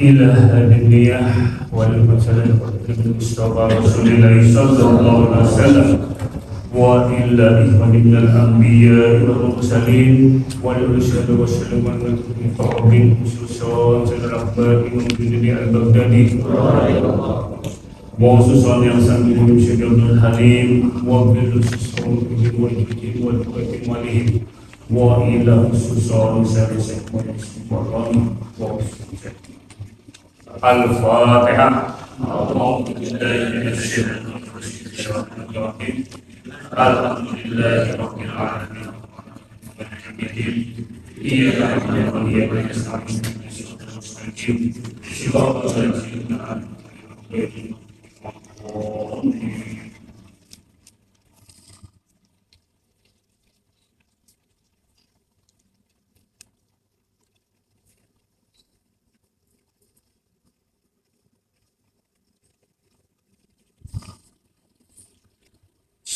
إلى الدنيا والمسلم المصطفى رسول الله صلى الله عليه وسلم وإلى إخواننا الأنبياء والمرسلين والرسل والسلام المقربين خصوصا saudara Imam Junaidi Al-Baghdadi وخصوصا yang sangat Syekh Abdul Halim وبالخصوص والوالدين والهم وإلى خصوصا Syekh Muhammad Al-Fatihah. Alhamdulillahirabbil alamin. Iyyaka na'budu wa iyyaka nasta'in. Shiratal ladzina an'amta 'alaihim.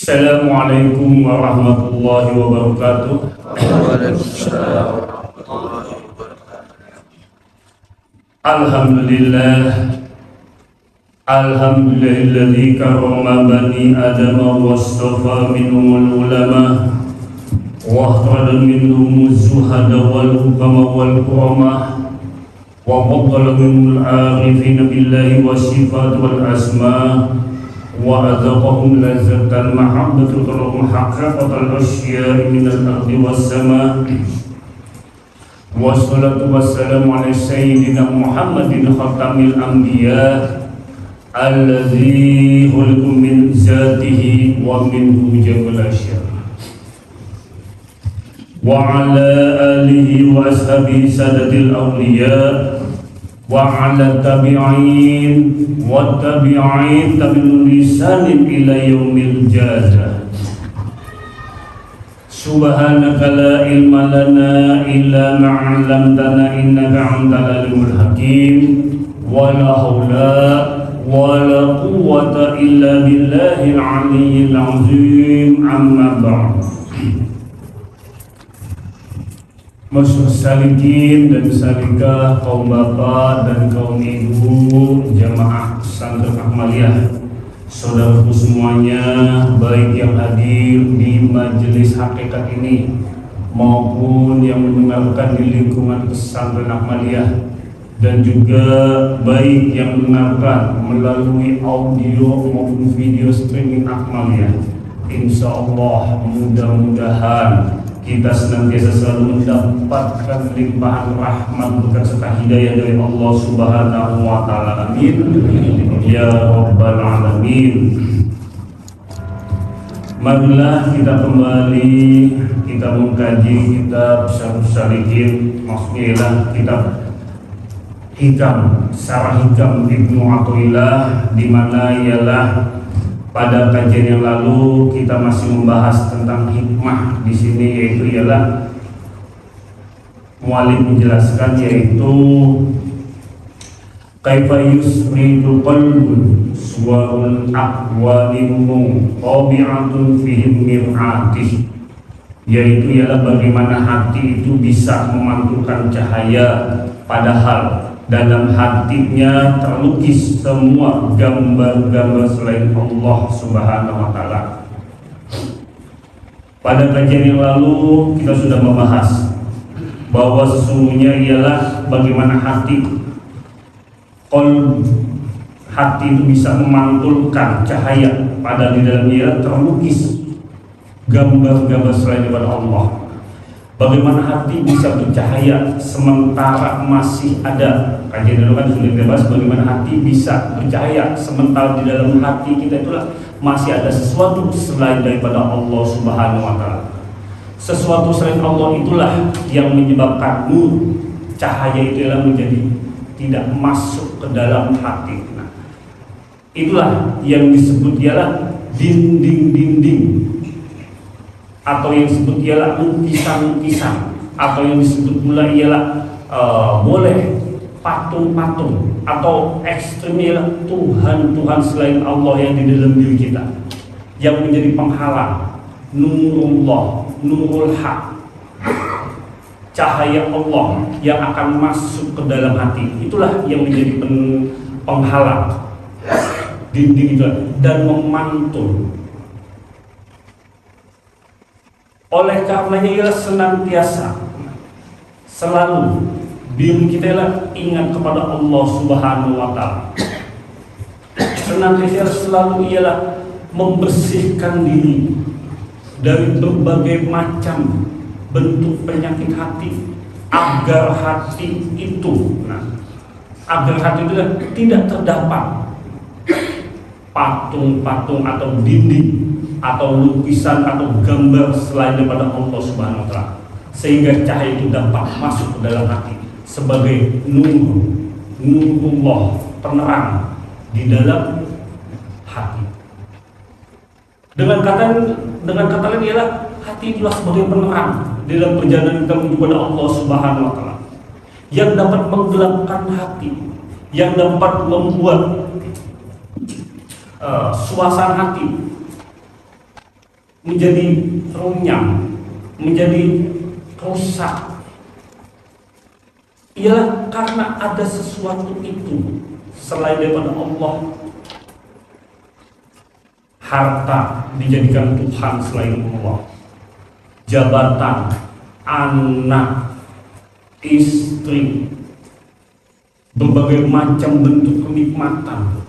Assalamualaikum warahmatullahi wabarakatuh. Waalaikumsalam warahmatullahi wabarakatuh. Alhamdulillahilladzi karrama bani adama wastafa minhumul ulama wa akhrada minhumuz zuhada wal hukama wal kurama wa faddala minhumul arifina billahi wasifat wal asma wa adzaqahum lazzatal mahabbatu wa haqqaqatal asya'i minal ardi was sama. Wassalatu wassalamu ala sayyidina Muhammadin khatamil anbiya alladzi khuliqa min zatihi wa minhu jabal asya wa ala alihi wa ashabihi sadatil awliya wa ala tabi'in wa tabi'in tabi'in lisanin ila yaumil jaza. Subhanaka la ilma lana illa ma 'allamtana innaka antal alimul hakim wa la haula wa la quwwata illa billahil aliyyil azim. Amma ba'd. Masyarakat salikin dan salikah, kaum bapak dan kaum ibu, jamaah pesantren Ahmadiyah, saudaraku semuanya, baik yang hadir di majelis hakikat ini maupun yang mendengarkan di lingkungan pesantren Ahmadiyah, dan juga baik yang mendengarkan melalui audio maupun video streaming Ahmadiyah. Insya Allah mudah-mudahan kita senantiasa selalu mendapatkan limpahan rahmat berkat serta hidayah dari Allah Subhanahu wa taala. Amin ya rabbal alamin. Marilah kita kembali kita mengkaji kitab Syarhus Salikin, maksudnya ialah kitab Hikam, Syarah Hikam Ibnu Athaillah, di mana ialah pada kajian yang lalu kita masih membahas tentang hikmah di sini, yaitu ialah muallif menjelaskan, yaitu kaifa yusridu qalbun suwarul aqwalimu tabi'atun fihim mir'atih, yaitu ialah bagaimana hati itu bisa memantulkan cahaya padahal dalam hatinya terlukis semua gambar-gambar selain Allah Subhanahu wa taala. Pada kajian yang lalu kita sudah membahas bahwa sesungguhnya ialah bagaimana hati itu bisa memantulkan cahaya pada di dalamnya terlukis gambar-gambar selain daripada Allah. Bagaimana hati bisa bercahaya sementara masih ada, kajian dulu kan sudah dibahas bagaimana hati bisa bercahaya sementara di dalam hati kita itulah masih ada sesuatu selain daripada Allah Subhanahu wa taala. Sesuatu selain Allah itulah yang menyebabkan nur cahaya itu adalah menjadi tidak masuk ke dalam hati. Nah, itulah yang disebut ialah dinding-dinding, atau yang disebut ialah lukisan-lukisan, atau yang disebut pula ialah boleh patung-patung, atau ekstrimnya ialah Tuhan-Tuhan selain Allah yang di dalam diri kita, yang menjadi penghalang nurullah, nurul haq, cahaya Allah yang akan masuk ke dalam hati. Itulah yang menjadi penghalang dinding itu dan memantul. Oleh karenanya ialah senantiasa selalu diri kita ialah ingat kepada Allah Subhanahu wa taala. Senantiasa selalu ialah membersihkan diri dari berbagai macam bentuk penyakit hati agar hati itu tidak terdapat patung-patung atau dinding atau lukisan atau gambar selain daripada Allah Subhanahu wa taala, sehingga cahaya itu dapat masuk ke dalam hati sebagai nurullah, penerang di dalam hati. Dengan kata lain ialah hati itulah sebagai penerang di dalam perjalanan kita menuju kepada Allah Subhanahu wa taala, yang dapat menggelapkan hati, yang dapat membuat suasana hati menjadi runyam, menjadi rusak. Ialah karena ada sesuatu itu selain daripada Allah. Harta dijadikan Tuhan selain Allah, jabatan, anak, istri, berbagai macam bentuk kenikmatan.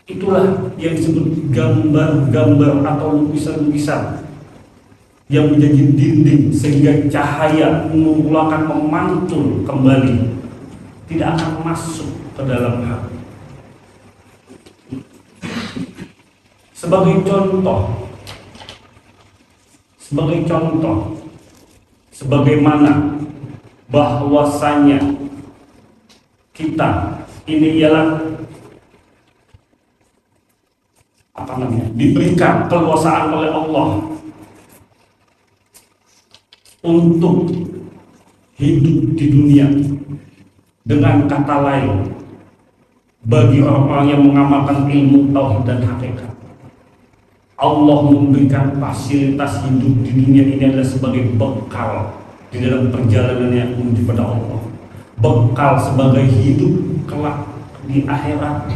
Itulah yang disebut gambar-gambar atau lukisan-lukisan yang menjadi dinding, sehingga cahaya nur akan memantul kembali, tidak akan masuk ke dalam hati. Sebagai contoh, sebagaimana bahwasanya kita ini ialah diberikan kekuasaan oleh Allah untuk hidup di dunia. Dengan kata lain, bagi orang-orang yang mengamalkan ilmu tauhid dan hakikat, Allah memberikan fasilitas hidup di dunia ini adalah sebagai bekal di dalam perjalanannya menuju pada Allah, bekal sebagai hidup kelak di akhirat.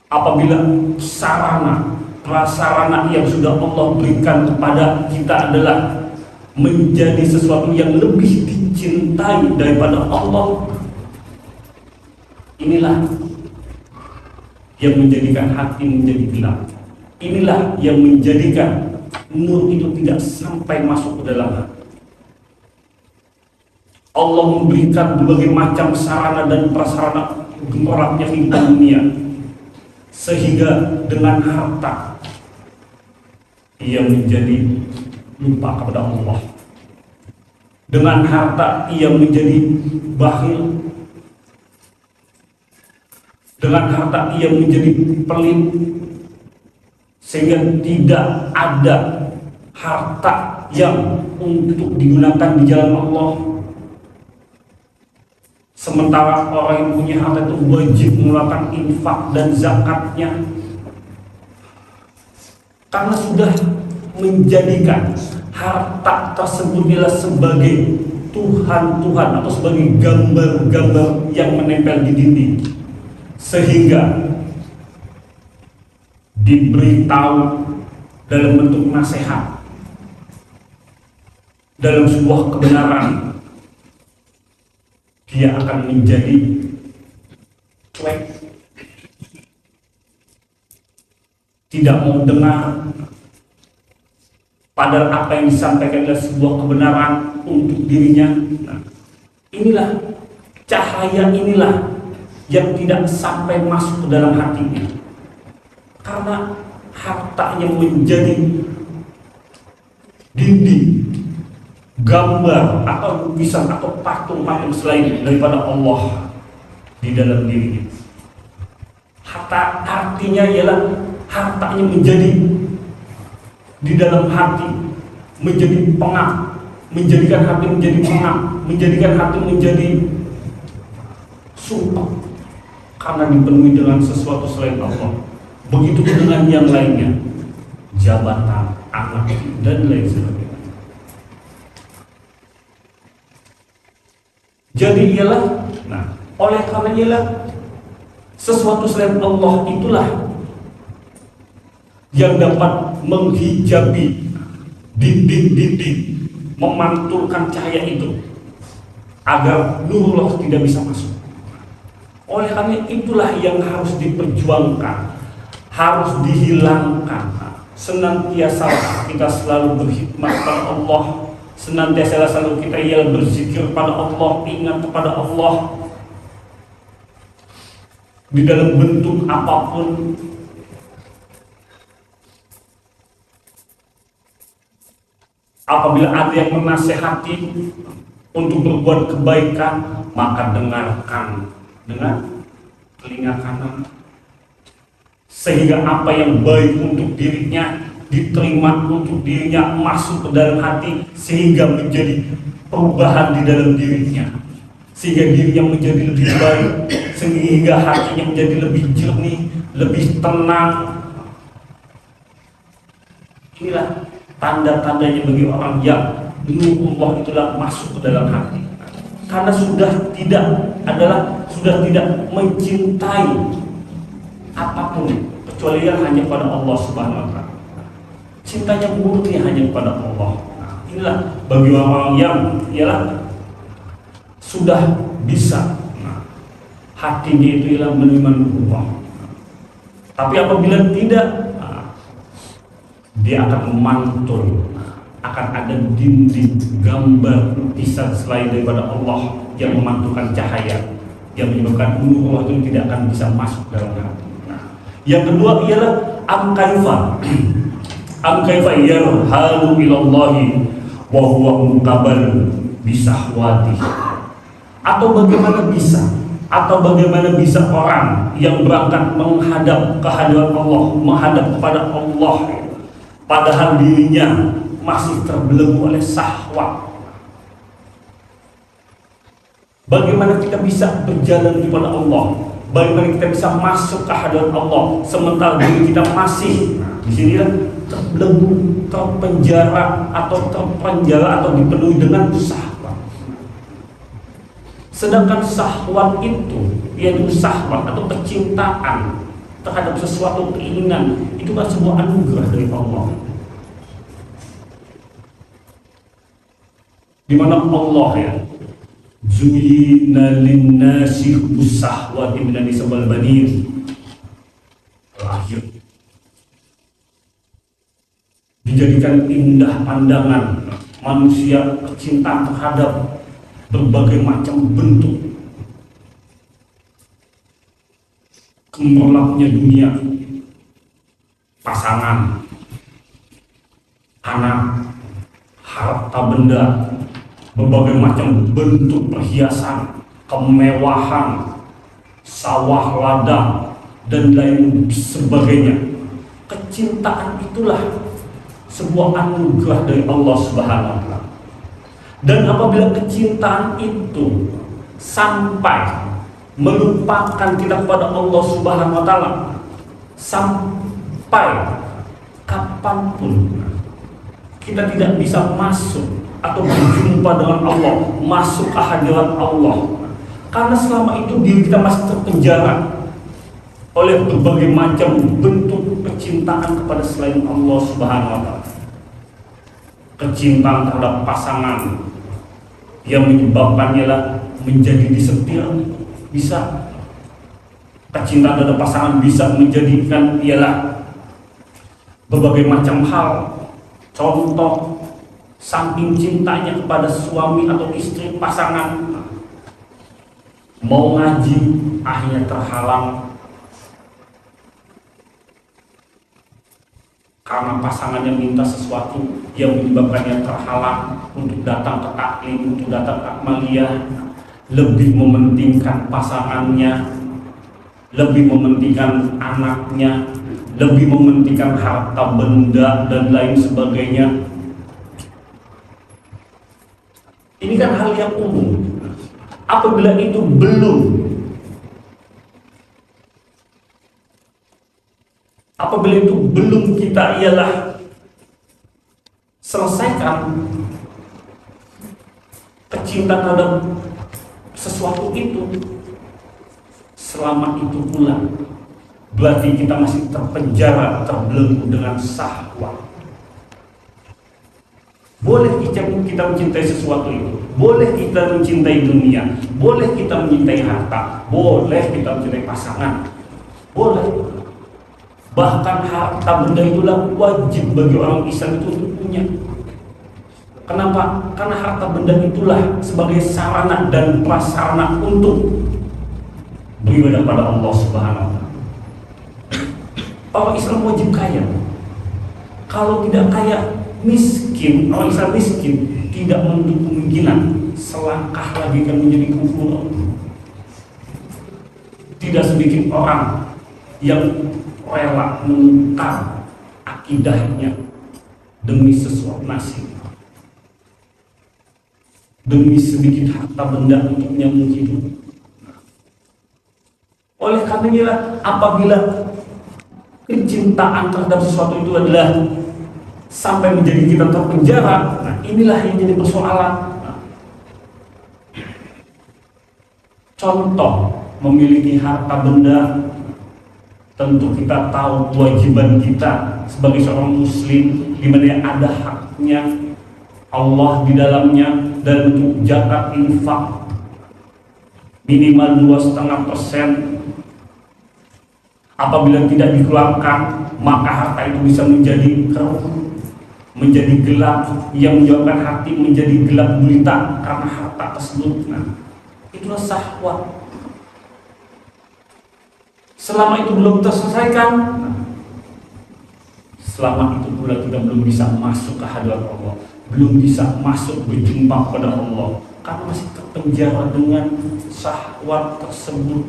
Apabila sarana prasarana yang sudah Allah berikan kepada kita adalah menjadi sesuatu yang lebih dicintai daripada Allah, inilah yang menjadikan hati menjadi gelap. Inilah yang menjadikan nur itu tidak sampai masuk ke dalam hati. Allah memberikan berbagai macam sarana dan prasarana gemerapnya kehidupan dunia, sehingga dengan harta ia menjadi lupa kepada Allah. Dengan harta ia menjadi bakhil. Dengan harta ia menjadi pelit, sehingga tidak ada harta yang untuk digunakan di jalan Allah. Sementara orang yang punya harta itu wajib mengeluarkan infak dan zakatnya, karena sudah menjadikan harta tersebut adalah sebagai Tuhan atau sebagai gambar-gambar yang menempel di dinding, sehingga diberitahu dalam bentuk nasihat, dalam sebuah kebenaran, dia akan menjadi cuek, tidak mau dengar, padahal apa yang disampaikan adalah sebuah kebenaran untuk dirinya. Nah, inilah cahaya, inilah yang tidak sampai masuk ke dalam hatinya, karena hartanya menjadi dinding, gambar atau lukisan atau patung-patung selain daripada Allah di dalam dirinya. Harta artinya ialah hartanya menjadi di dalam hati, menjadi pengap, menjadikan hati menjadi pengap, menjadikan hati menjadi sumpah karena dipenuhi dengan sesuatu selain Allah. Begitu dengan yang lainnya, jabatan, anak, dan lain sebagainya. Jadi ialah, oleh karena ialah sesuatu selain Allah itulah yang dapat menghijabi dinding-dinding, memantulkan cahaya itu agar nurullah tidak bisa masuk. Oleh karena itulah yang harus diperjuangkan, harus dihilangkan. Senantiasa kita selalu berkhidmat kepada Allah, senantiasa selalu kita ialah berzikir pada Allah, ingat kepada Allah di dalam bentuk apapun. Apabila ada yang menasehati untuk berbuat kebaikan, maka dengarkan dengan telinga kanan, sehingga apa yang baik untuk dirinya diterima untuk dirinya, masuk ke dalam hati, sehingga menjadi perubahan di dalam dirinya, sehingga dirinya menjadi lebih baik, sehingga hatinya menjadi lebih jernih, lebih tenang. Inilah tanda-tandanya bagi orang yang nurullah itulah masuk ke dalam hati, karena sudah tidak mencintai apapun kecuali yang hanya pada Allah Subhanahu wa taala. Cintanya murni hanya kepada Allah. Inilah bagi orang yang ialah sudah bisa hatinya itu ialah menerima Allah. Tapi apabila tidak, dia akan memantul, akan ada dinding gambar lukisan selain daripada Allah yang memantulkan cahaya, yang menyebabkan nurullah itu tidak akan bisa masuk dalam hati. Yang kedua ialah am kaifa yarhalu ilallahi wa huwa muqabal bisahwati. Atau bagaimana bisa orang yang berangkat menghadap kehadiran Allah, menghadap kepada Allah, padahal dirinya masih terbelenggu oleh syahwat. Bagaimana kita bisa berjalan kepada Allah? Bagaimana kita bisa masuk ke hadirat Allah sementara diri kita masih di sini terbelenggu, terpenjara atau dipenuhi dengan syahwat. Sedangkan syahwat itu, yaitu syahwat atau kecintaan terhadap sesuatu, keinginan, itu kan sebuah anugerah dari Allah. Di mana Allah ya, Zuyina linnasi hubus-sahwati minan nisa wal banin, lahir dijadikan indah pandangan manusia kecintaan terhadap berbagai macam bentuk gemerlapnya dunia, pasangan, anak, harta benda, berbagai macam bentuk perhiasan, kemewahan, sawah ladang, dan lain sebagainya. Kecintaan itulah sebuah anugerah dari Allah Subhanahu wa taala. Dan apabila kecintaan itu sampai melupakan kita kepada Allah Subhanahu wa taala, sampai kapanpun kita tidak bisa masuk atau berjumpa dengan Allah, masuk ke hadirat Allah, karena selama itu diri kita masih terpenjara oleh berbagai macam bentuk kecintaan kepada selain Allah Subhanahu wa taala. Kecintaan terhadap pasangan yang menyebabkannya menjadi disetir, bisa. Kecintaan terhadap pasangan bisa menjadikan ialah berbagai macam hal. Contoh, saking cintanya kepada suami atau istri, pasangan mau ngaji akhirnya terhalang karena pasangannya minta sesuatu yang menyebabkannya terhalang untuk datang ke taklim, untuk datang ke amaliyah. Lebih mementingkan pasangannya, lebih mementingkan anaknya, lebih mementingkan harta benda dan lain sebagainya. Ini kan hal yang umum. Apabila itu belum kita ialah selesaikan kecintaan terhadap sesuatu itu, selama itu pula berarti kita masih terpenjara, terbelenggu dengan syahwat. Boleh kita mencintai sesuatu itu, boleh kita mencintai dunia, boleh kita mencintai harta, boleh kita mencintai pasangan, boleh. Bahkan harta benda itulah wajib bagi orang Islam itu untuk punya. Kenapa? Karena harta benda itulah sebagai sarana dan prasarana untuk beribadah pada Allah Subhanahu wa Ta'ala. Orang Islam wajib kaya. Kalau tidak kaya, miskin. Orang Islam miskin tidak menutup kemungkinan selangkah lagi akan menjadi kufur. Tidak sedikit orang yang rela menukar akidahnya demi sesuatu nasib, demi sedikit harta benda untuk menyambung hidup. Oleh karenanya, apabila kecintaan terhadap sesuatu itu adalah sampai menjadi kita terpenjara, nah inilah yang jadi persoalan. Contoh, memiliki harta benda, tentu kita tahu kewajiban kita sebagai seorang muslim, di mana ada haknya Allah di dalamnya, dan untuk zakat infak minimal 2,5%. Apabila tidak dikeluarkan, maka harta itu bisa menjadi keruh, menjadi gelap, yang menyebabkan hati menjadi gelap gulita karena harta tersebut. Nah, itulah syahwat. Selama itu belum terselesaikan, selama itu pula kita belum bisa masuk ke hadirat Allah, belum bisa masuk berjumpa pada Allah, karena masih terpenjara dengan syahwat tersebut.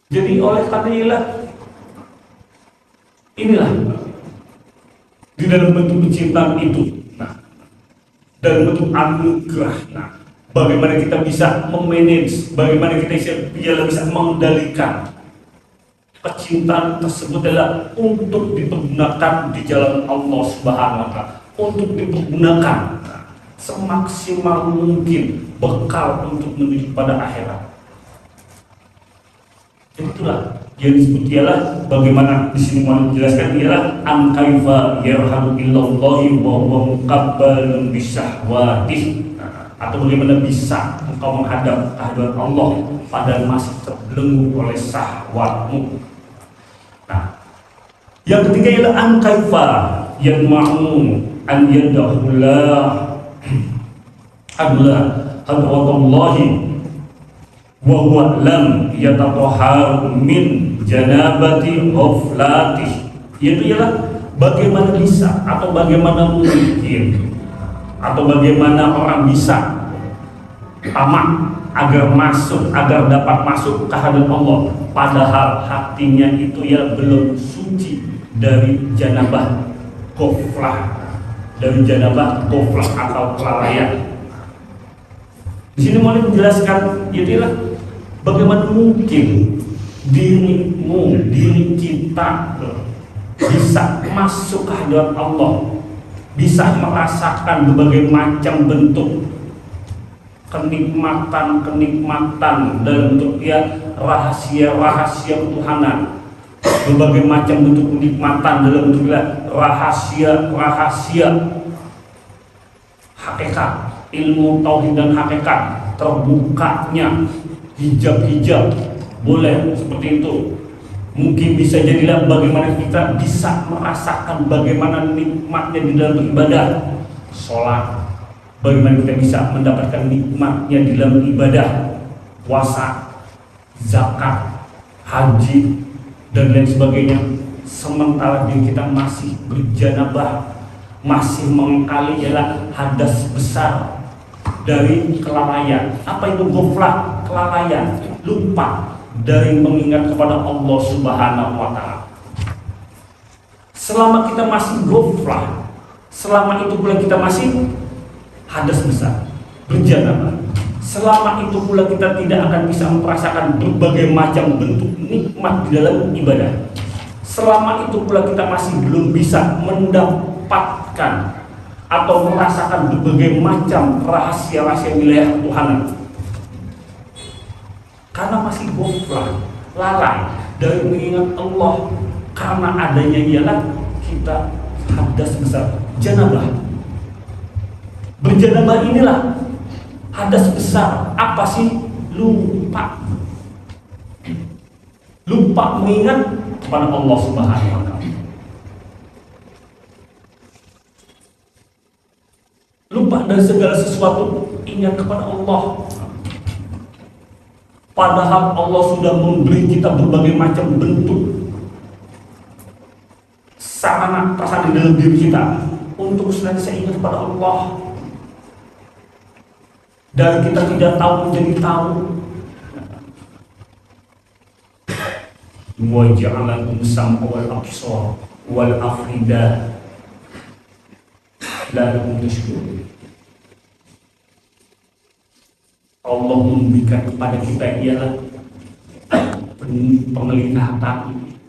Jadi oleh karena inilah di dalam bentuk kecintaan itu, dalam bentuk anugerah, bagaimana kita bisa memanage, bagaimana kita bisa mengendalikan kecintaan tersebut adalah untuk dipergunakan di jalan Allah Subhanahu wa Ta'ala, untuk dipergunakan semaksimal mungkin bekal untuk menuju pada akhirat. Itulah yang disebut ialah bagaimana di sini mau dijelaskan ialah an kaifa yarhamu illallahi wa huwa muqabbalun bisyahwatih, atau bagaimana bisa engkau menghadap kehadiran Allah padahal masih terbelenggu oleh syahwatmu. Nah, yang ketiga ialah an kaifa yama'u an yadahullah adalah hadratullahi wa huwa lam yatatahhar min janabati ghaflatih. Yaitu ialah bagaimana bisa atau bagaimana mungkin atau bagaimana orang bisa tamak agar dapat masuk ke hadirat Allah padahal hatinya itu ya belum suci dari janabah ghaflah, atau kelalaian. Di sini mau menjelaskan itulah bagaimana mungkin diri kita bisa masuk ke hadirat Allah, bisa merasakan berbagai macam bentuk kenikmatan dalam bentuk rahasia Tuhanan, berbagai macam bentuk kenikmatan dalam bentuk rahasia hakikat, ilmu tauhid dan hakikat, terbukanya hijab boleh seperti itu. Mungkin bisa jadilah bagaimana kita bisa merasakan bagaimana nikmatnya di dalam ibadah sholat, bagaimana kita bisa mendapatkan nikmatnya di dalam ibadah puasa, zakat, haji, dan lain sebagainya. Sementara diri kita masih berjanabah, masih mengkali ialah hadas besar dari kelalaian. Apa itu ghaflah? Kelalaian, lupa dari mengingat kepada Allah Subhanahu wa Ta'ala. Selama kita masih ghaflah, selama itu pula kita masih hadas besar, berjanabah, selama itu pula kita tidak akan bisa merasakan berbagai macam bentuk nikmat di dalam ibadah. Selama itu pula kita masih belum bisa mendapatkan atau merasakan berbagai macam rahasia-rahasia wilayah Tuhan, karena masih goflah, lalai dari mengingat Allah. Karena adanya ialah kita hadas besar, janabah. Berjanabah inilah hadas besar. Apa sih? Lupa mengingat kepada Allah Subhanahu wa Ta'ala. Lupa dari segala sesuatu, ingat kepada Allah. Padahal Allah sudah memberi kita berbagai macam bentuk sarana perasaan di dalam diri kita untuk senantiasa ingat kepada Allah. Dan kita tidak tahu menjadi tahu. Wa ja'alakum sam'a wal absar wal afidah la'allakum tashkurun. Allah memberikan kepada kita ialah penglihatan,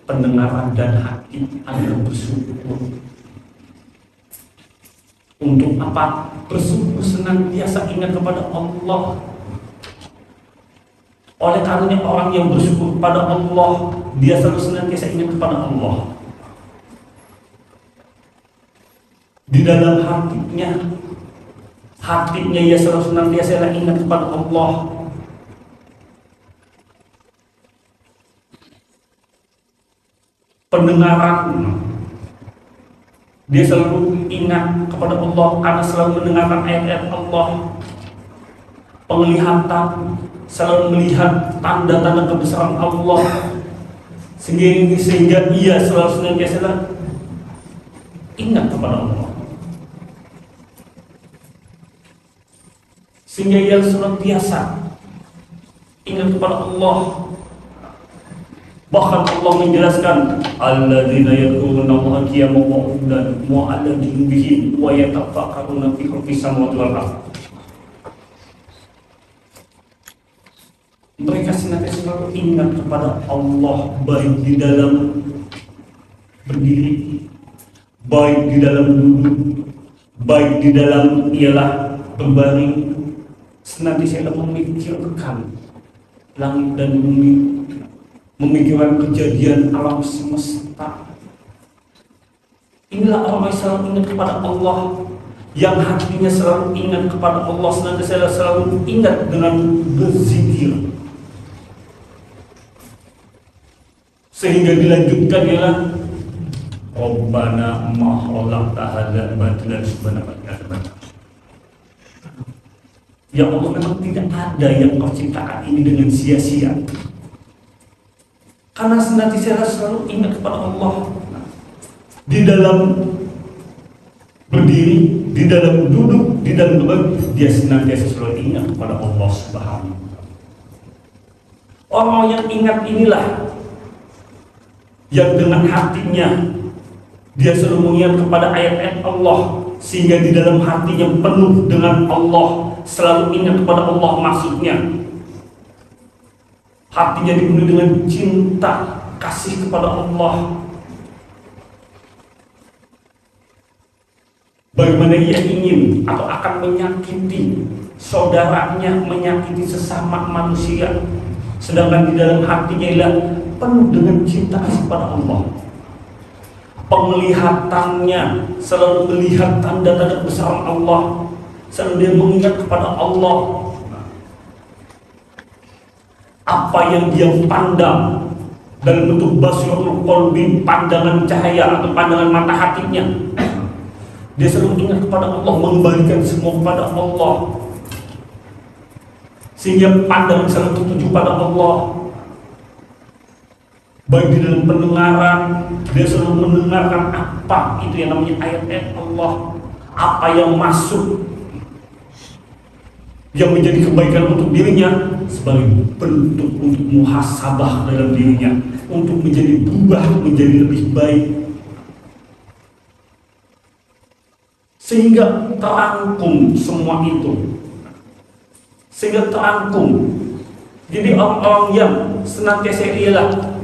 pendengaran dan hati agar bersyukur. Untuk apa? Bersyukur, senantiasa ingat kepada Allah. Oleh karenanya orang yang bersyukur kepada Allah, dia selalu senantiasa ingat kepada Allah. Di dalam hatinya ia selalu senantiasa ingat kepada Allah. Pendengaran, dia selalu ingat kepada Allah karena selalu mendengarkan ayat-ayat Allah. Penglihatan, selalu melihat tanda-tanda kebesaran Allah, sehingga ia selalu senantiasa ingat kepada Allah. Sehingga ia senantiasa ingat kepada Allah. Bahkan Allah menjelaskan, alladzina yadhkuruna Allaha qiyaman wa qu'udan wa 'ala junubihim wa yatafakkaruna fi khalqis samawati wal ardh. Mereka senantiasa selalu ingat kepada Allah, baik di dalam berdiri, baik di dalam duduk, baik di dalam ialah berbaring, senantiasa memikirkan langit dan bumi, memikirkan kejadian alam semesta. Inilah orang yang selalu ingat kepada Allah, yang hatinya selalu ingat kepada Allah, senantiasa selalu ingat dengan berzikir. Sehingga dilanjutkan ialah Rabbana ma khalaqta hadza batilan subhanaka wa ta'ala. Ya Allah, memang tidak ada yang kau ciptakan ini dengan sia-sia. Karena senantiasa selalu ingat kepada Allah. Di dalam berdiri, di dalam duduk, di dalam berbaring, dia senantiasa selalu ingat kepada Allah Subhanahu wa Ta'ala. Orang yang ingat inilah yang dengan hatinya dia selalu mengingat kepada ayat-ayat Allah, sehingga di dalam hatinya penuh dengan Allah, selalu ingat kepada Allah. Maksudnya hatinya dipenuhi dengan cinta, kasih kepada Allah. Bagaimana ia ingin atau akan menyakiti saudaranya, menyakiti sesama manusia, sedangkan di dalam hatinya ialah penuh dengan cinta kasih kepada Allah. Penglihatannya selalu melihat tanda-tanda kebesaran Allah, selalu dia mengingat kepada Allah. Apa yang dia pandang dalam bentuk basiratul qalbi, pandangan cahaya atau pandangan mata hatinya, dia selalu ingat kepada Allah, mengembalikan semua kepada Allah, sehingga pandangan selalu tertuju pada Allah. Baik di dalam pendengaran, dia selalu mendengarkan apa itu yang namanya ayat-ayat Allah, apa yang masuk, yang menjadi kebaikan untuk dirinya, sebagai bentuk untuk muhasabah dalam dirinya, untuk menjadi berubah menjadi lebih baik, sehingga terangkum semua itu, sehingga terangkum. Jadi orang-orang yang senantiasa ialah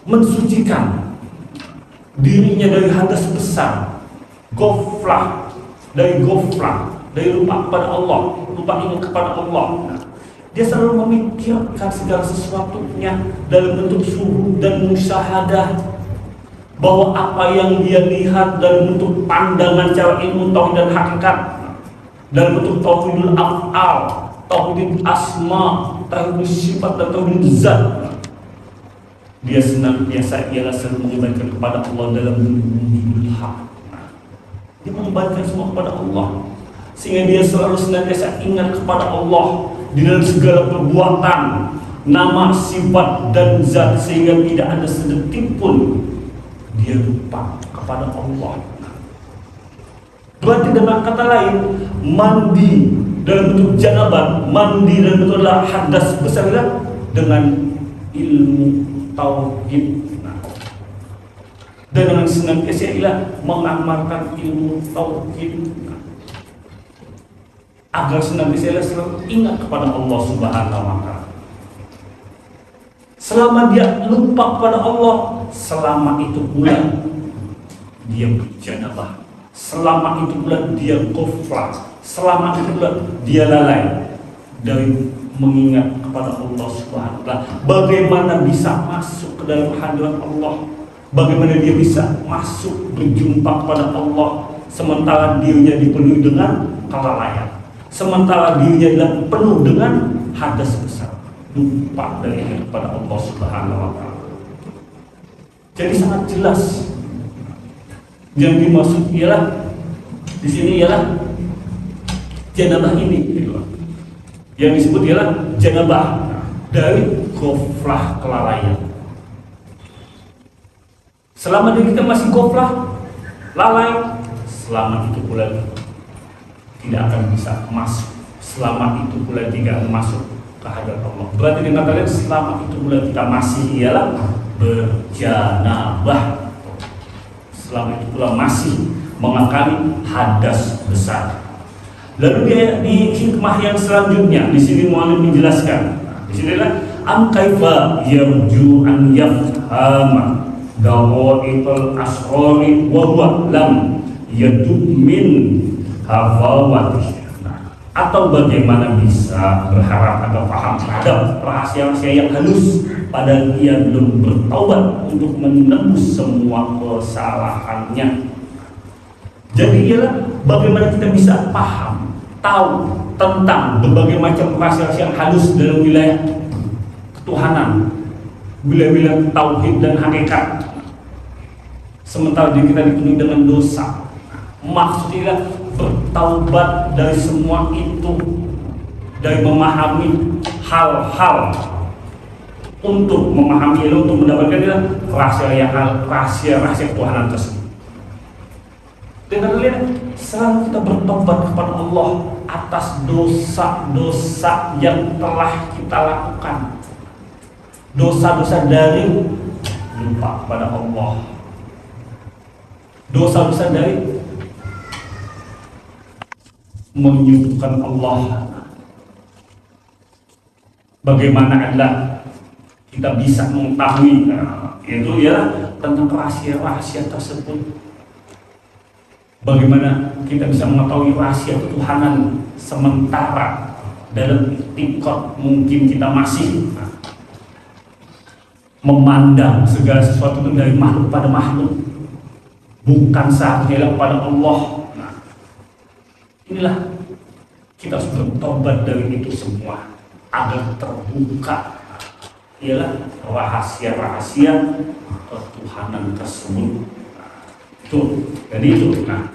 mensucikan dirinya dari hadas besar, goflah, dari lupa kepada Allah, lupa ingat kepada Allah. Dia selalu memikirkan segala sesuatunya dalam bentuk syuhud dan musyahadah, bahwa apa yang dia lihat dalam bentuk pandangan cara ilmu tauhid dan hakikat, dalam bentuk tauhidul af'al, tauhid asma, tauhid sifat dan tauhid zat, dia senantiasa ialah selalu mengembalikan kepada Allah dalam wujudul haq. Dia mengembalikan semua kepada Allah, sehingga dia selalu senantiasa ingat kepada Allah di dalam segala perbuatan, nama, sifat, dan zat, sehingga tidak ada sedetik pun dia lupa kepada Allah. Berarti dengan kata lain, mandi dalam bentuk janabat, mandi dalam bentuk adalah hadas besar dengan ilmu tauhid, dan dengan senantiasa ialah mengamalkan ilmu tauhid, agar senantiasa selalu ingat kepada Allah Subhanahu wa Ta'ala. Selama dia lupa kepada Allah, selama itu pula dia berjanabah, selama itu pula dia ghaflah, selama itu pula dia lalai dari mengingat kepada Allah Subhanahu wa Ta'ala. Bagaimana bisa masuk ke dalam hadirat Allah? Bagaimana dia bisa masuk berjumpa kepada Allah sementara dirinya dipenuhi dengan kelalaian, sementara dirinya penuh dengan hadas besar, lupa dari ingat kepada Allah Subhanahu wa Ta'ala. Jadi sangat jelas yang dimaksud ialah di sini ialah janabah ini, yang disebut ialah janabah dari ghaflah, kelalaian. Selama diri kita masih ghaflah, lalai, selama itu pula tidak akan bisa masuk, selama itu pula tidak masuk ke hadirat Allah. Berarti dengan kalian selama itu pula kita masih ialah berjanabah, selama itu pula masih mengakali hadas besar. Lalu dia di hikmah yang selanjutnya di sini muallif menjelaskan, di sinilah am kaifa yarju an yafhama dawa'itul asrari wa huwa lam yadub min hafawatih. Atau bagaimana bisa berharap atau paham terhadap rahasia-rahasia yang halus padahal ia belum bertaubat untuk menembus semua kesalahannya. Jadi ialah bagaimana kita bisa paham, tahu tentang berbagai macam rahasia-rahasia yang halus dalam wilayah ketuhanan, wilayah tauhid dan hakikat, sementara diri kita dipenuhi dengan dosa. Maksudnya bertaubat dari semua itu, dari memahami hal-hal untuk memahami, untuk mendapatkan rahasia ketuhanan tersebut. Dengan lihat selalu kita bertobat kepada Allah atas dosa-dosa yang telah kita lakukan, dosa-dosa dari lupa kepada Allah, dosa-dosa dari menyebutkan Allah. Bagaimana adalah kita bisa mengetahui itu ya tentang rahasia-rahasia tersebut. Bagaimana kita bisa mengetahui rahasia ketuhanan sementara dalam tingkat mungkin kita masih memandang segala sesuatu itu dari makhluk pada makhluk, bukan sahaja kepada Allah. Inilah kita harus bertobat dari itu semua agar terbuka ialah rahasia-rahasia ketuhanan tersebut. Itu, jadi itu. Nah,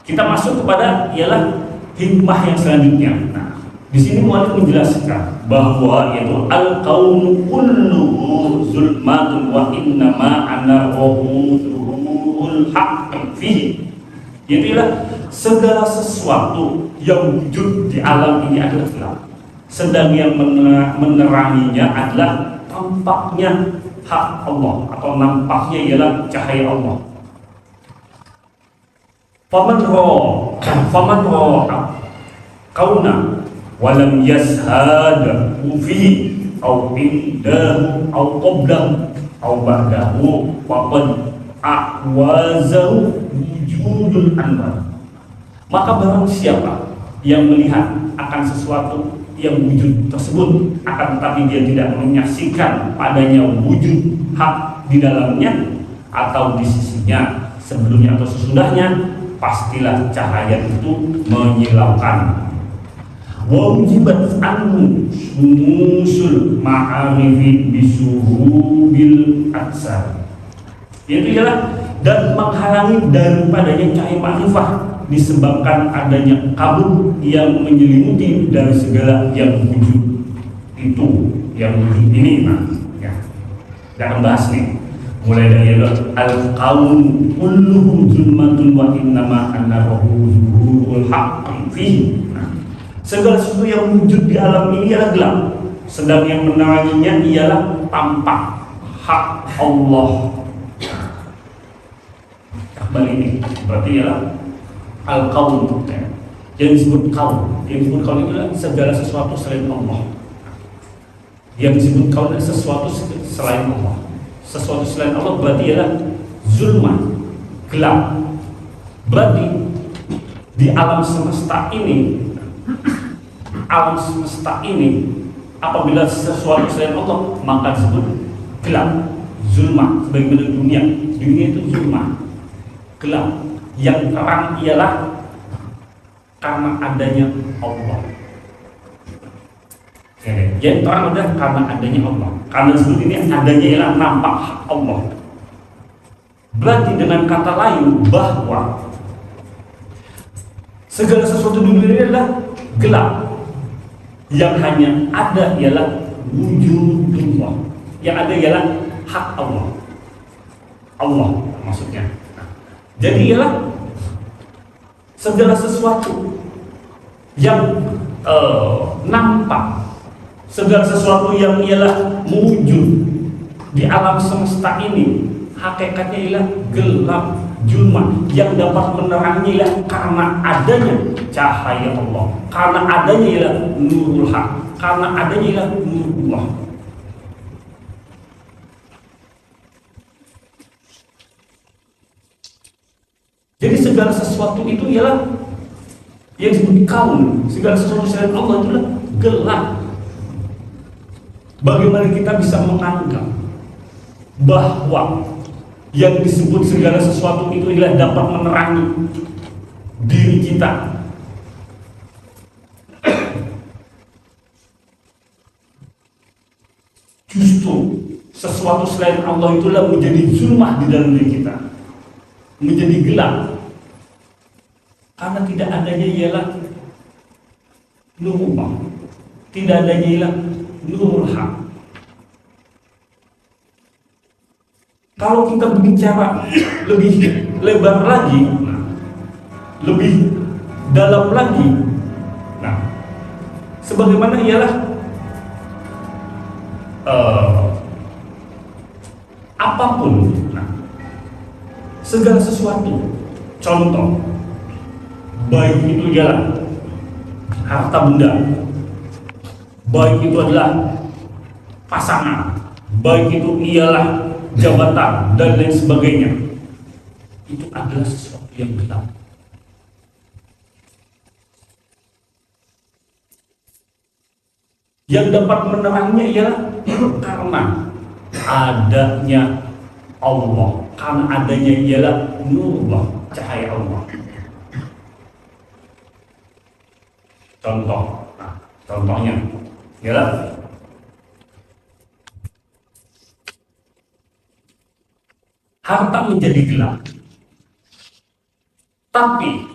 kita masuk kepada ialah hikmah yang selanjutnya. Nah, di sini muallif menjelaskan bahwa yaitu al-kaunu kulluhu zulmatun wa innama ana zuhurul haqqi fihi. Yaitu segala sesuatu yang wujud di alam ini adalah gelap, sedang yang meneranginya adalah tampaknya hak Allah atau nampaknya ialah cahaya Allah. Faman ra'a kauna walam yashhadahu fihi aw indahu aw qablahu aw ba'dahu faqad a'wazahu wujudul anwar. Maka barang siapa yang melihat akan sesuatu yang wujud tersebut, akan tetapi dia tidak menyaksikan padanya wujud hak di dalamnya atau di sisinya sebelumnya atau sesudahnya, pastilah cahaya itu menyilaukan. Wa ujibat anhu musul ma'arifi bisuhubil aksar, yaitu ialah dan menghalangi daripadanya cahaya ma'rifah disebabkan adanya kabut yang menyelimuti dari segala yang wujud itu, yang wujud ini. Nah, ya, kita akan bahas nih mulai dari al-qaum kulluhu zulmatun wa innama annahu zuhurul haqqi fihi. Nah, segala sesuatu yang wujud di alam ini ialah gelap, sedang yang meneranginya ialah tampak hak Allah. Kembali ini berarti ialah al-qaum, ya. Yang disebut kaum, itu adalah segala sesuatu selain Allah. Yang disebut kaum adalah sesuatu selain Allah. Sesuatu selain Allah berarti ialah zulmah, gelap. Berarti di alam semesta ini, apabila sesuatu selain Allah maka disebut gelap, zulmah. Sebagaimana dunia itu zulmah, gelap. Yang terang ialah karena adanya Allah. Yang terang adalah karena adanya Allah. Karena disebut ini adanya ialah nampak Allah. Berarti dengan kata lain bahwa segala sesuatu di dunia ini adalah gelap. Yang hanya ada ialah wujudullah. Yang ada ialah hak Allah. Allah maksudnya. Jadi ialah segala sesuatu yang nampak, segala sesuatu yang ialah wujud di alam semesta ini, hakikatnya ialah gelap, zulma. Yang dapat menerangi ialah karena adanya cahaya Allah, karena adanya ialah nurul haq, karena adanya ialah nurullah. Jadi segala sesuatu itu ialah yang disebut kaun, segala sesuatu selain Allah itu adalah gelap. Bagaimana kita bisa menganggap bahwa yang disebut segala sesuatu itu ialah dapat menerangi diri kita? Justru sesuatu selain Allah itulah menjadi zulmah di dalam diri kita, menjadi gelap, karena tidak adanya ialah nurullah, tidak adanya ialah nurul haq. Kalau kita berbicara lebih lebar lagi, lebih dalam lagi, nah, sebagaimana ialah apapun, nah, segala sesuatu, contoh, baik itu ialah harta benda, baik itu adalah pasangan, baik itu ialah jabatan dan lain sebagainya, itu adalah sesuatu yang gelap. Yang dapat meneranginya ialah karena adanya Allah, karena adanya ialah nurullah, cahaya Allah. Contoh, nah, contohnya ialah harta menjadi gelap, tapi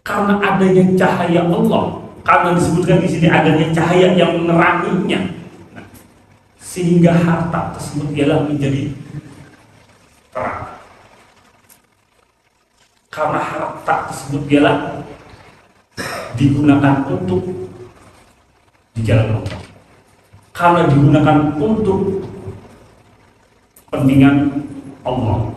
karena adanya cahaya Allah, karena disebutkan di sini adanya cahaya yang meneranginya, nah, sehingga harta tersebut ialah menjadi terang. Karena harta tersebut ialah digunakan untuk di jalan Allah, karena digunakan untuk kepentingan Allah,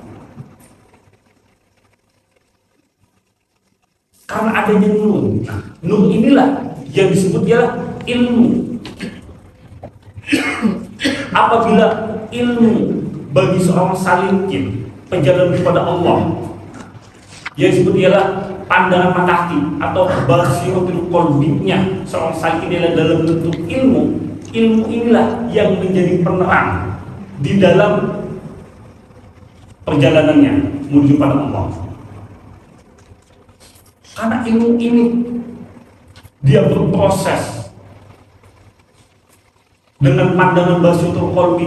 karena adanya nur. Nah, nur inilah yang disebut ialah ilmu. Apabila ilmu bagi seorang salikin, perjalanan kepada Allah. Yang disebut ialah pandangan mata hati atau basiratul qalbinya seorang salik adalah dalam bentuk ilmu. Ilmu inilah yang menjadi penerang di dalam perjalanannya menuju pada Allah. Karena ilmu ini dia berproses dengan pandangan basiratul qalbi,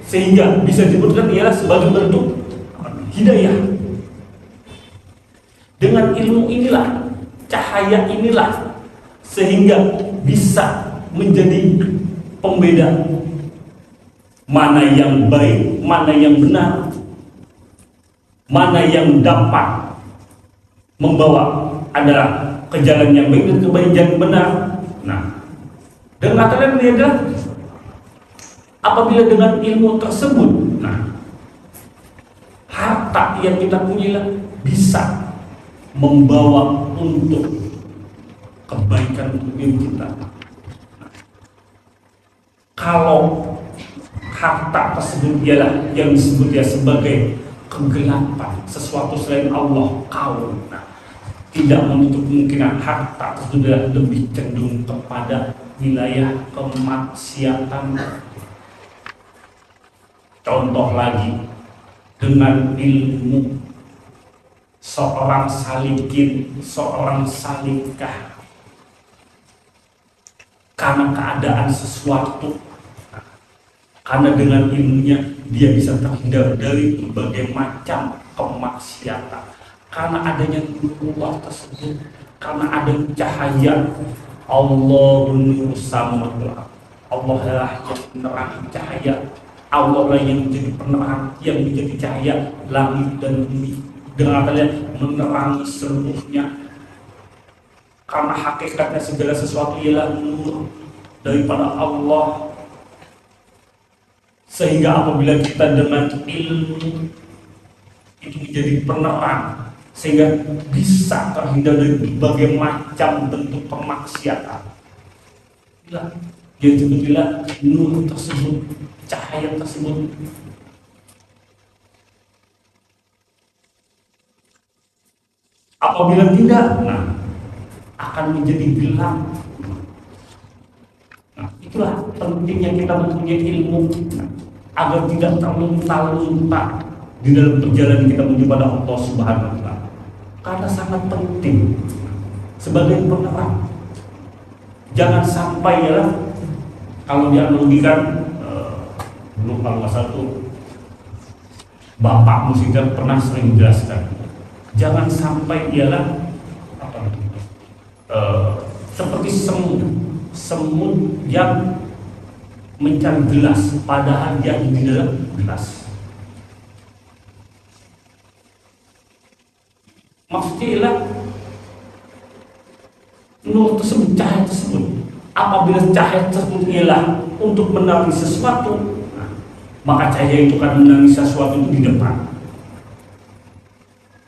sehingga bisa disebutkan ialah sebagai bentuk hidayah. Dengan ilmu inilah, cahaya inilah, sehingga bisa menjadi pembeda mana yang baik, mana yang benar, mana yang dapat membawa adalah ke jalan yang baik dan kebaikan yang benar. Nah, dan kata lain adalah apabila dengan ilmu tersebut, nah, harta yang kita punya bisa membawa untuk kebaikan untuk diri kita. Kalau harta tersebut ialah yang disebut ya sebagai kegelapan, sesuatu selain Allah, kaum, nah, tidak menutup kemungkinan harta tersebut adalah lebih cenderung kepada wilayah kemaksiatan. Contoh lagi, dengan ilmu seorang salikin, seorang salikah, karena keadaan sesuatu, karena dengan ilmunya dia bisa terhindar dari berbagai macam kemaksiatan, karena adanya nurullah tersebut, karena ada cahaya Allahun nur samawati wal ardh. Allah lah yang menerangi cahaya, Allah lah yang menjadi penerang, yang menjadi cahaya langit dan bumi, dengan kalian menerangi seluruhnya. Karena hakikatnya segala sesuatu ialah nur daripada Allah. Sehingga apabila kita dengan ilmu itu menjadi penerang, sehingga bisa terhindar dari berbagai macam bentuk kemaksiatan. Yang disebutlah nur tersebut, cahaya tersebut. Apabila tidak, nah, akan menjadi gelap. Nah, itulah pentingnya kita mempunyai ilmu, nah, agar tidak terlunta-lunta di dalam perjalanan kita menuju pada Allah Subhanahu wa Ta'ala. Karena sangat penting sebagai penerang. Jangan sampai ya, kalau dianalogikan dulu kalau satu Bapak Musida pernah sering menjelaskan, jangan sampai ialah seperti semut yang mencari gelas padahal dia di dalam gelas. Maksudnya ialah nur tersebut, cahaya tersebut, apabila cahaya tersebut ialah untuk menerangi sesuatu, maka cahaya itu akan menerangi sesuatu itu di depan.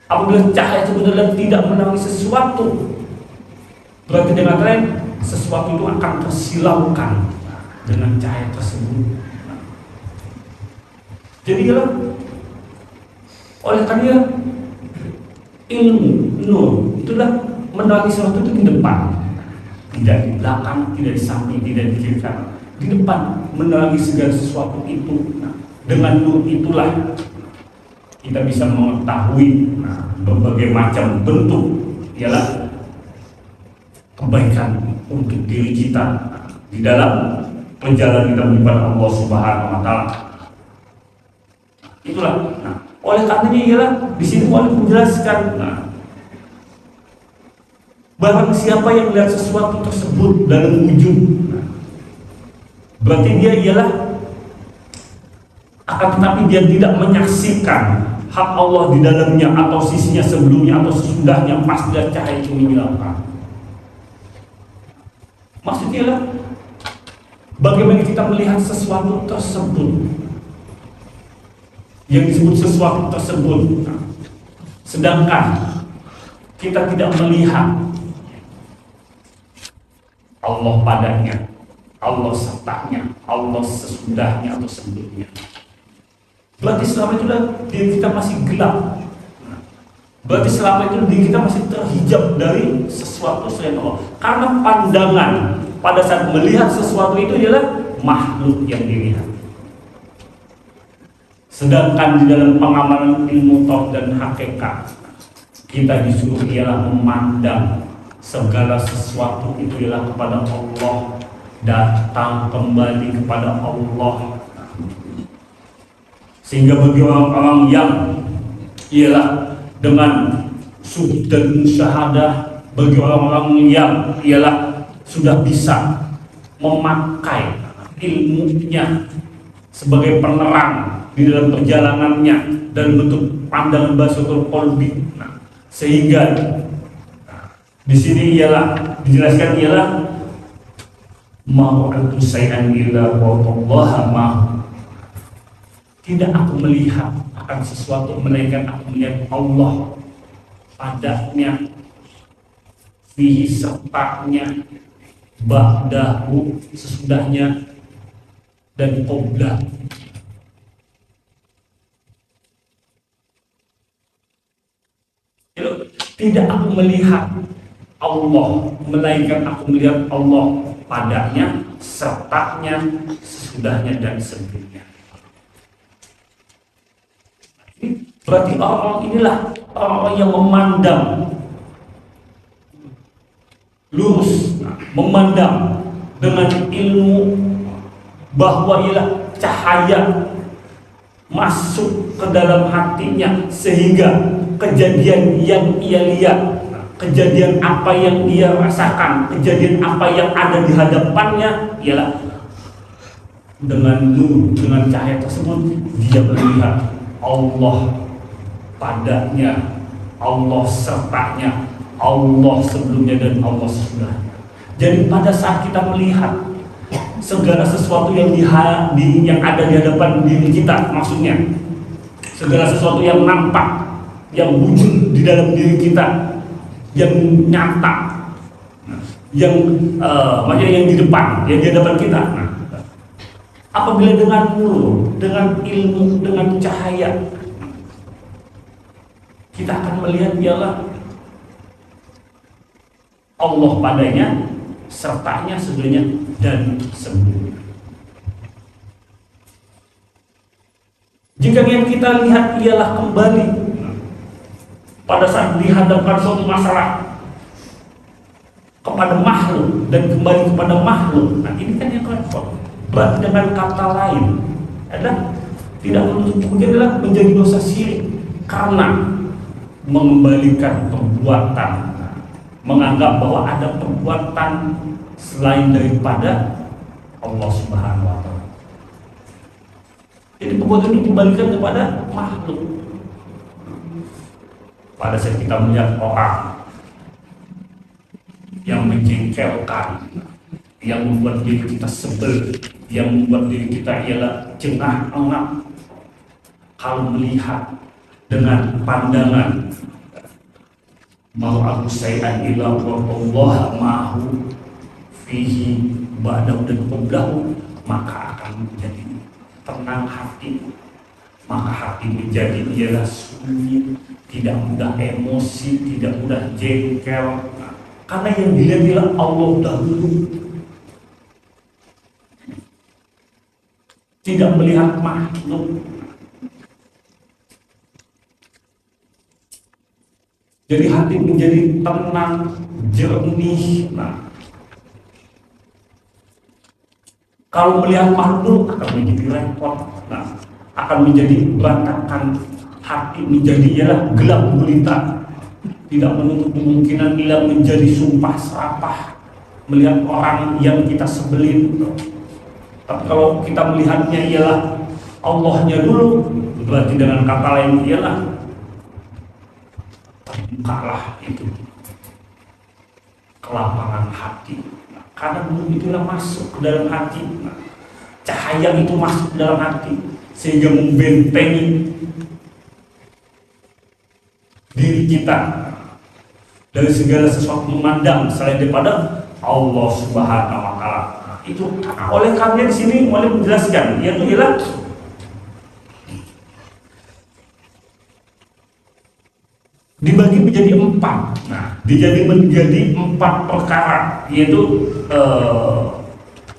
Apabila cahaya itu adalah tidak menerangi sesuatu, berarti dengan lain sesuatu itu akan tersilaukan dengan cahaya tersebut. Jadi ya, oleh karena ilmu nur itulah menerangi sesuatu itu di depan, tidak di belakang, tidak di samping, tidak di kiri kanan, di depan menerangi segala sesuatu itu. Nah, dengan nur itulah kita bisa mengetahui berbagai macam bentuk ialah kebaikan untuk diri kita di dalam perjalanan kita menuju Allah Subhanahu wa Ta'ala. Itulah. Nah, oleh karenanya ialah di sini Wali menjelaskan, barang siapa yang melihat sesuatu tersebut dalam wujud, berarti dia ialah akan tetapi dia tidak menyaksikan hak Allah di dalamnya atau sisinya sebelumnya atau sesudahnya, pasti cahaya itu menyilaukan. Maksudnya lah, bagaimana kita melihat sesuatu tersebut, yang disebut sesuatu tersebut, sedangkan kita tidak melihat Allah padanya, Allah sertanya, Allah sesudahnya atau sebelumnya. Berarti selama itu diri kita masih gelap. Berarti selama itu diri kita masih terhijab dari sesuatu selain Allah. Karena pandangan pada saat melihat sesuatu itu adalah makhluk yang dilihat. Sedangkan di dalam pengamalan ilmu tauhid dan hakikat, kita disuruh ialah memandang segala sesuatu itu ialah kepada Allah, datang kembali kepada Allah. Sehingga bagi orang-orang yang ialah dengan syuhud dan musyahadah, bagi orang-orang yang ialah sudah bisa memakai ilmunya sebagai penerang di dalam perjalanannya dan bentuk pandangan basatul qalbi. Sehingga di sini ialah dijelaskan ialah ma'atu say'an illa wa'allaha ma'hu. Tidak aku melihat akan sesuatu melainkan aku melihat Allah padanya, fihi sertanya, ba'dahu sesudahnya, dan qoblah. Tidak aku melihat Allah melainkan aku melihat Allah padanya, sertanya, sesudahnya, dan sebelumnya. Berarti orang-orang inilah orang-orang yang memandang lurus, memandang dengan ilmu bahwa ialah cahaya masuk ke dalam hatinya, sehingga kejadian yang ia lihat, kejadian apa yang dia rasakan, kejadian apa yang ada di hadapannya ialah dengan nur, dengan cahaya tersebut dia melihat Allah padanya, Allah sertanya, Allah sebelumnya, dan Allah sesudahnya. Jadi pada saat kita melihat segala sesuatu yang yang ada di hadapan diri kita, maksudnya segala sesuatu yang nampak, yang wujud di dalam diri kita, yang nyata, yang maksudnya yang di depan, yang di hadapan kita. Apabila dengan nur, dengan ilmu, dengan cahaya, kita akan melihat ialah Allah padanya, sertanya, sebelumnya, dan sebelumnya. Jika yang kita lihat ialah kembali pada saat dihadapkan suatu masalah kepada makhluk dan kembali kepada makhluk, nah ini kan yang repot. Berarti dengan kata lain adalah tidak menutup kemungkinan adalah menjadi dosa syirik karena mengembalikan perbuatan, menganggap bahwa ada perbuatan selain daripada Allah Subhanahu wa Ta'ala. Jadi perbuatan itu dikembalikan kepada makhluk. Pada saat kita melihat orang yang menjengkelkan, yang membuat diri kita sebel, yang membuat diri kita ialah jengah-engah, kalau melihat dengan pandangan mau aku say'an ila Allah ma'hu fihi ba'dahu dan qoblahu, maka akan menjadi tenang hati, maka hati menjadi ialah sunyi, tidak mudah emosi, tidak mudah jengkel, karena yang dilihat ialah Allah dahulu, tidak melihat makhluk. Jadi hati menjadi tenang, jernih. Nah, kalau melihat makhluk akan menjadi repot. Nah, akan menjadi berantakan. Hati menjadi ialah gelap gulita, tidak menutup kemungkinan ia menjadi sumpah serapah melihat orang yang kita sebelin. Tapi kalau kita melihatnya ialah Allahnya dulu, berarti dengan kata lain ialah terbukalah itu kelapangan hati. Nah, karena nur itulah masuk ke dalam hati. Nah, cahaya itu masuk ke dalam hati sehingga membentengi diri kita dari segala sesuatu memandang selain daripada Allah Subhanahu wa Ta'ala. Itu oleh karena di sini mulai menjelaskan, yaitu ialah dibagi menjadi 4. Nah, menjadi 4 perkara, yaitu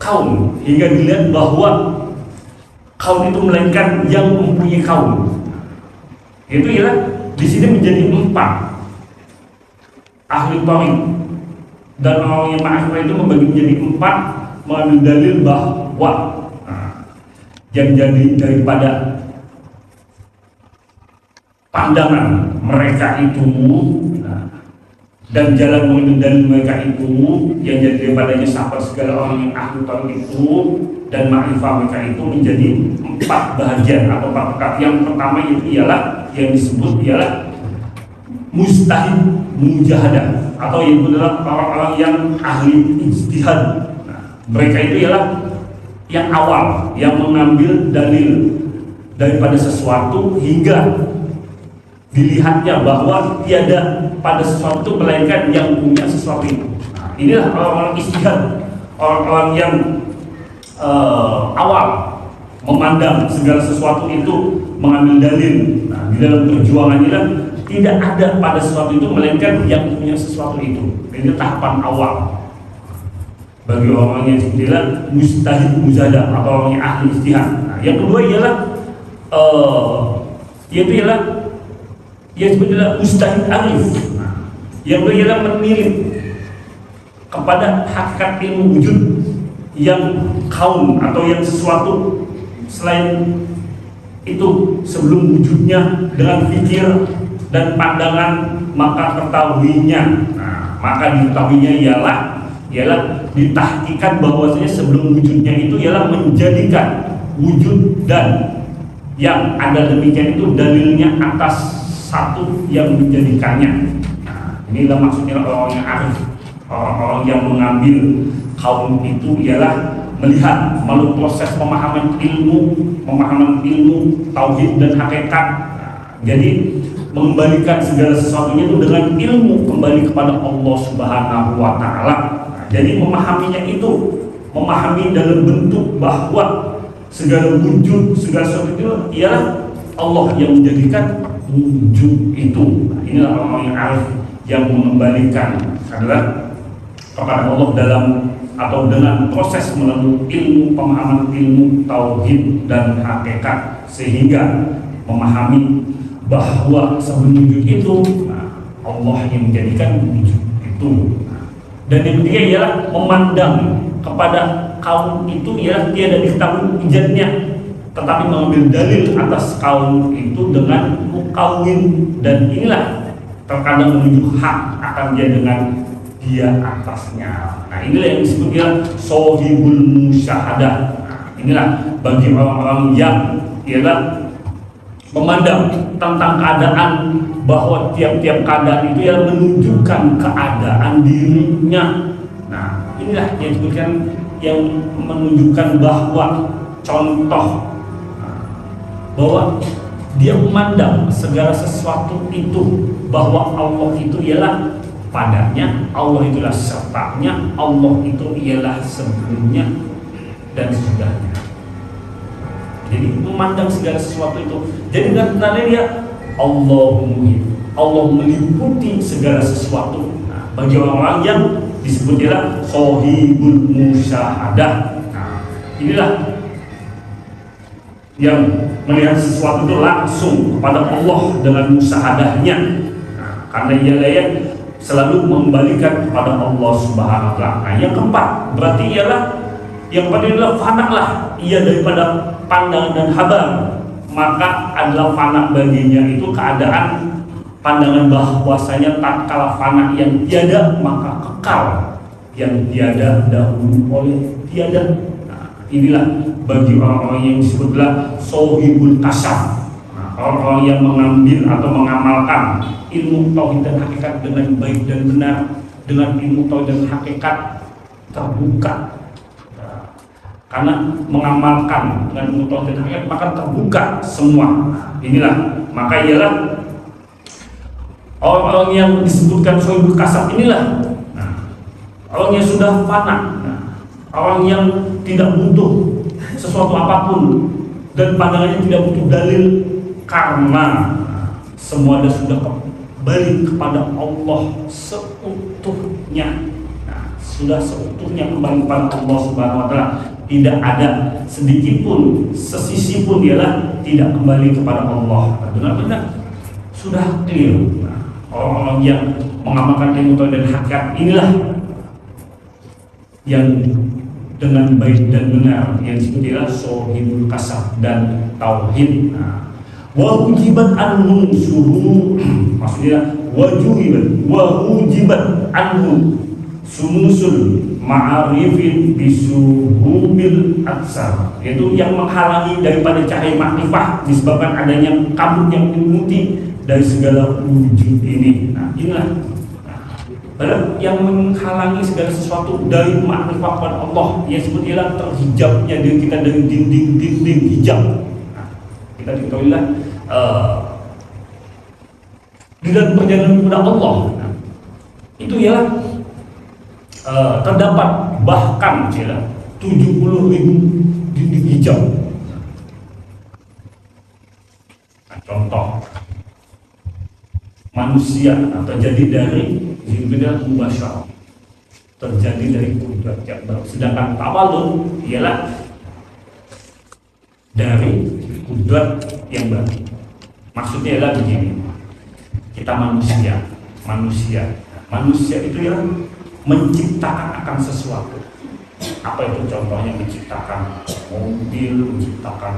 kaum, hingga dilihat bahwa kaum itu melainkan yang mempunyai kaum. Itu ialah di sini menjadi 4. Ahli tauhid dan orang yang ma'rifah itu membagi menjadi 4, mengambil dalil bahwa yang jadi daripada pandangan mereka itu dan jalan menuju dalil mereka itu, yang jadi daripadanya sahabat segala orang yang ahli tauhid itu dan ma'rifah mereka itu menjadi 4 bahagian atau 4 perkara. Yang pertama itu ialah yang disebut ialah mustahid mujahadah, atau itu adalah orang-orang yang ahli ijtihad. Mereka itu ialah yang awal, yang mengambil dalil daripada sesuatu hingga dilihatnya bahwa tiada pada sesuatu melainkan yang punya sesuatu itu. Inilah orang-orang ijtihad, orang-orang yang awal memandang segala sesuatu itu, mengambil dalil. Di dalam perjuangan inilah tidak ada pada sesuatu itu melainkan yang punya sesuatu itu. Ini tahapan awal bagi orang yang sepertilah mustahid mujahadah atau orang yang ahli ijtihad. Yang kedua ialah yaitu ialah yang sepertilah mustahid arif. Yang kedua ialah menilik kepada hakikat ilmu wujud yang kaum atau yang sesuatu selain itu sebelum wujudnya dengan pikir dan pandangan maka ketahuinya. Maka diketahuinya ialah ditahqiqkan bahwasanya sebelum wujudnya itu ialah menjadikan wujud dan yang ada demikian itu dalilnya atas satu yang menjadikannya. Inilah maksudnya orang yang arif, orang-orang yang mengambil kaum itu ialah melihat melalui proses pemahaman ilmu tauhid dan hakikat. Jadi mengembalikan segala sesuatunya itu dengan ilmu kembali kepada Allah Subhanahu wa taala. Jadi memahaminya itu, memahami dalam bentuk bahwa segala wujud, segala sesuatu itu ialah Allah yang menjadikan wujud itu. Inilah orang yang arif, yang mengembalikan adalah kepada Allah dalam atau dengan proses melalui ilmu, pemahaman ilmu tauhid dan hakikat, sehingga memahami bahwa sebelum wujud itu Allah yang menjadikan wujud itu. Dan yang ketiga ialah memandang kepada kaum itu ialah tiada diketahui ijadnya, tetapi mengambil dalil atas kaum itu dengan mukawin, dan inilah terkadang menuju hak akan dia dengan dia atasnya. Nah, inilah yang disebut dia sohibul musyahadah. Inilah bagi orang-orang yang ialah memandang tentang keadaan bahwa tiap-tiap keadaan itu yang menunjukkan keadaan dirinya. Nah, inilah yang disebutkan yang menunjukkan bahwa contoh bahwa dia memandang segala sesuatu itu bahwa Allah itu ialah padanya, Allah itulah sertanya, Allah itu ialah sebelumnya dan sesudahnya. Jadi memandang segala sesuatu itu. Jadi katanya dia Allah meliputi segala sesuatu. Nah, bagi orang-orang yang disebut ialah sohibul musyahadah. Nah, inilah yang melihat sesuatu itu langsung kepada Allah dengan musyahadahnya. Nah, karena ialah yang selalu mengembalikan kepada Allah Subhanahu wa taala. Nah, yang keempat berarti ialah yang keempat adalah fana lah ia daripada pandangan dan habar, maka adalah fana baginya itu keadaan pandangan bahwasanya tatkala fana yang tiada maka kekal yang tiada dahulu oleh tiada. Nah, inilah bagi orang-orang yang disebutlah sohibul kasaf. Nah, orang-orang yang mengambil atau mengamalkan ilmu tauhid dan hakikat dengan baik dan benar, dengan ilmu tauhid dan hakikat terbuka. Karena mengamalkan dengan ilmu tauhid dan hakikat maka terbuka semua. Inilah maka ialah orang-orang yang disebutkan sohibul kasaf inilah orang yang sudah fana, orang yang tidak butuh sesuatu apapun dan pandangannya tidak butuh dalil karena semua sudah kembali kepada Allah seutuhnya. Nah, sudah seutuhnya kembali kepada Allah Subhanahu wa taala, tidak ada sedikit pun, sesisi pun ialah tidak kembali kepada Allah. Benar-benar sudah clear. Nah, orang-orang yang mengamalkan ilmu tauhid dan hakikat inilah yang dengan baik dan benar yang disebutlah shahidul kasab dan tauhid. Nah, wajibat anhum suhu, maksudnya wajibat anhum sumusul ma'arifin bisuhubil aksar, yaitu yang menghalangi daripada cahaya makrifah disebabkan adanya kabut yang menyelimuti dari segala wujud ini. Nah, inilah padahal yang menghalangi segala sesuatu dari makrifah kepada Allah yang sebutnya terhijabnya diri kita dari dinding-dinding hijab. Nah, kita diketahuilah di dalam perjalanan kepada Allah, nah, itu ialah terdapat bahkan 70.000 dinding hijau. Nah, contoh manusia terjadi dari hibdah mubasyarah, terjadi dari kudrat yang baru, sedangkan tawalud ialah dari kudrat yang baru. Maksudnya adalah begini, kita manusia itu ya menciptakan akan sesuatu. Apa itu contohnya? Menciptakan mobil, menciptakan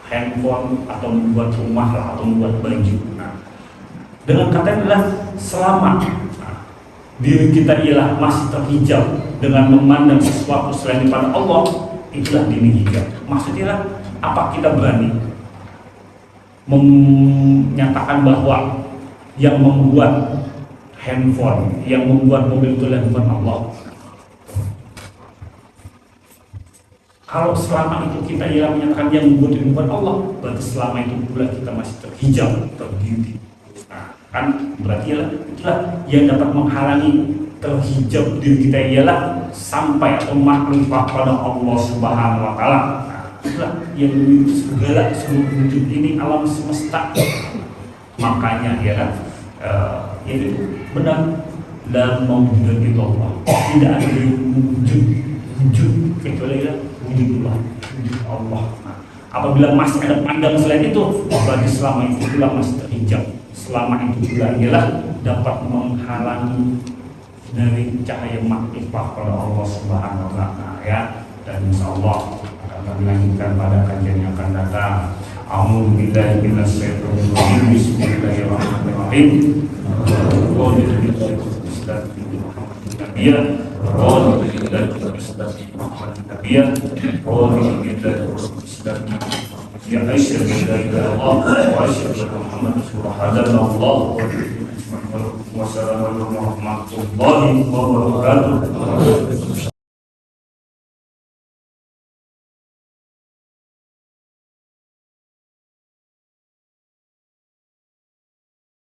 handphone, atau membuat rumah lah, atau membuat baju. Nah, dengan kata adalah selama diri kita ialah masih terhijab dengan memandang sesuatu selain daripada Allah, itulah dinding hijab. Maksudnya lah, apa kita berani menyatakan bahwa yang membuat handphone, yang membuat mobil itu adalah bukan Allah? Kalau selama itu kita ialah menyatakan yang membuat itu bukan Allah, berarti selama itu pula kita masih terhijab, terdidik. Nah, kan berarti itulah yang dapat menghalangi terhijab diri kita ialah sampai atau makrifah pada Allah Subhanahu wa taala. Nah, itulah yang memiliki segala seluruh wujud ini, alam semesta. Makanya ya kan, itu benar dan mewujud itu Allah. Tidak ada wujud kecuali wujudullah, wujud Allah. Nah, apabila masih ada pandang selain itu, berarti selama itu pula masih terhijab. Selama itu pula ialah dapat menghalangi dari cahaya makrifah pada Allah Subhanahu wa taala, ya. Dan insyaallah akan dilanjutkan pada kajian yang akan datang. A'udzu billahi minasyaitonir rajim. Bismillahirrahmanirrahim. Ya asyhadu an la ilaha illallah wa asyhadu anna Muhammadan rasulullah. Wassalamualaikum warahmatullahi wabarakatuh.